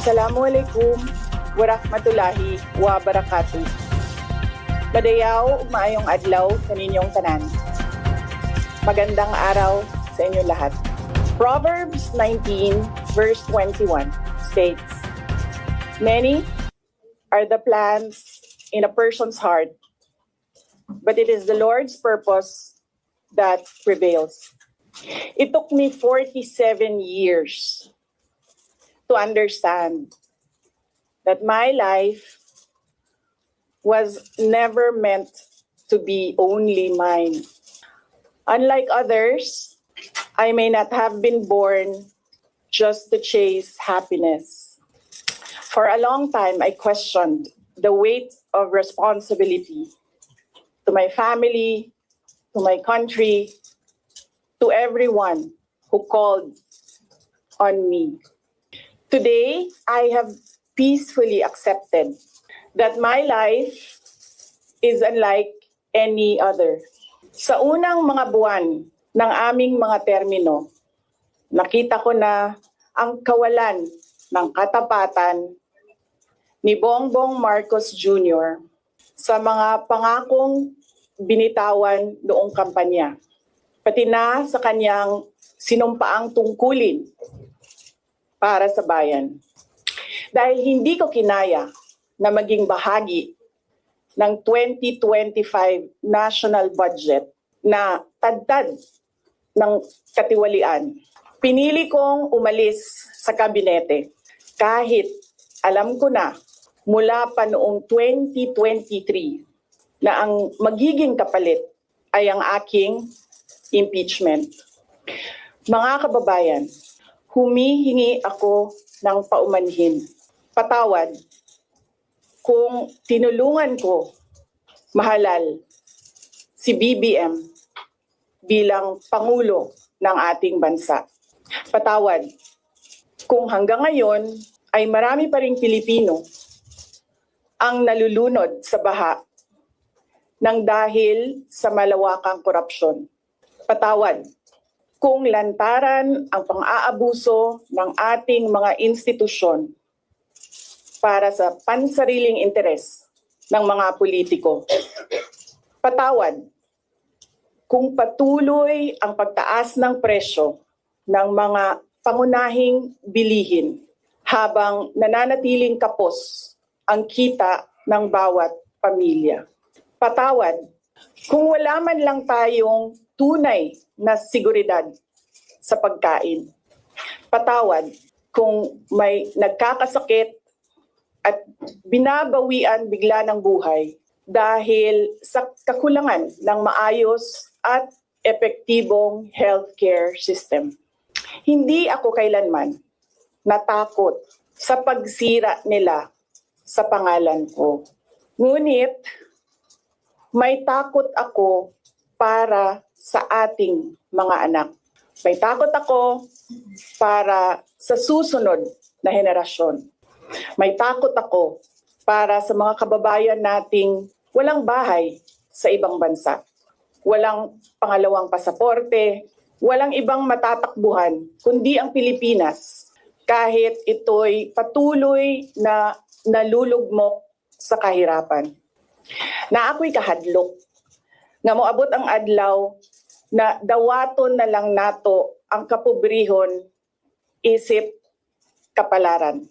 Assalamualaikum warahmatullahi wabarakatuh. Madayaw, maayong adlaw sa ninyong tanan. Magandang araw sa inyo lahat. Proverbs 19 verse 21 states, "Many are the plans in a person's heart, but it is the Lord's purpose that prevails." It took me 47 years to understand that my life was never meant to be only mine. Unlike others, I may not have been born just to chase happiness. For a long time, I questioned the weight of responsibility to my family, to my country, to everyone who called on me. Today, I have peacefully accepted that my life is unlike any other. Sa unang mga buwan ng aming mga termino, nakita ko na ang kawalan ng katapatan ni Bongbong Marcos Jr. sa mga pangakong binitawan noong kampanya, pati na sa kanyang sinumpaang tungkulin para sa bayan. Dahil hindi ko kinaya na maging bahagi ng 2025 national budget na tadtad ng katiwalian, pinili kong umalis sa kabinete kahit alam ko na mula pa noong 2023 na ang magiging kapalit ay ang aking impeachment. Mga kababayan, humihingi ako ng paumanhin, patawad kung tinulungan ko mahalal si BBM bilang Pangulo ng ating bansa. Patawad kung hanggang ngayon ay marami pa ring Pilipino ang nalulunod sa baha ng dahil sa malawakang korupsyon. Patawad kung lantaran ang pang-aabuso ng ating mga institusyon para sa pansariling interes ng mga politiko. Patawad kung patuloy ang pagtaas ng presyo ng mga pangunahing bilihin habang nananatiling kapos ang kita ng bawat pamilya. Patawad kung wala man lang tayong tunay na seguridad sa pagkain. Patawad kung may nagkakasakit at binabawian bigla ng buhay dahil sa kakulangan ng maayos at epektibong healthcare system. Hindi ako kailanman natakot sa pagsira nila sa pangalan ko. Ngunit may takot ako para sa ating mga anak. May takot ako para sa susunod na henerasyon. May takot ako para sa mga kababayan nating walang bahay sa ibang bansa. Walang pangalawang pasaporte, walang ibang matatakbuhan kundi ang Pilipinas kahit ito'y patuloy na nalulugmok sa kahirapan. Na ako'y kahadlok nga moabot ang adlaw na dawaton na lang nato ang kapobrehon isip kapalaran.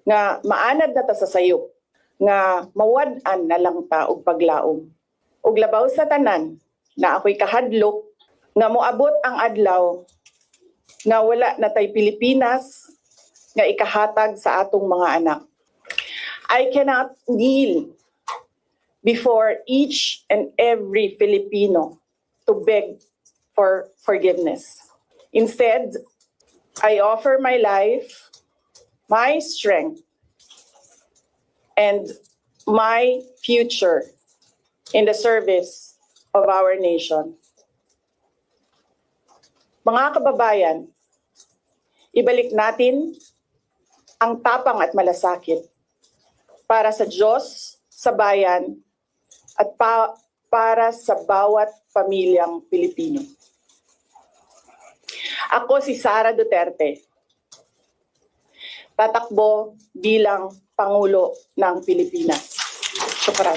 Nga maanad na ta sa sayop, nga mawad-an na lang ta og paglaom. Ug labaw sa tanan na ako'y kahadlok nga moabot ang adlaw nga wala na tay Pilipinas nga ikahatag sa atong mga anak. I cannot kneel before each and every Filipino to beg for forgiveness. Instead, I offer my life, my strength, and my future in the service of our nation. Mga kababayan, ibalik natin ang tapang at malasakit para sa Diyos, sa bayan, at para sa bawat pamilyang Pilipino. Ako si Sara Duterte. tatakbo bilang Pangulo ng Pilipinas. Shukran.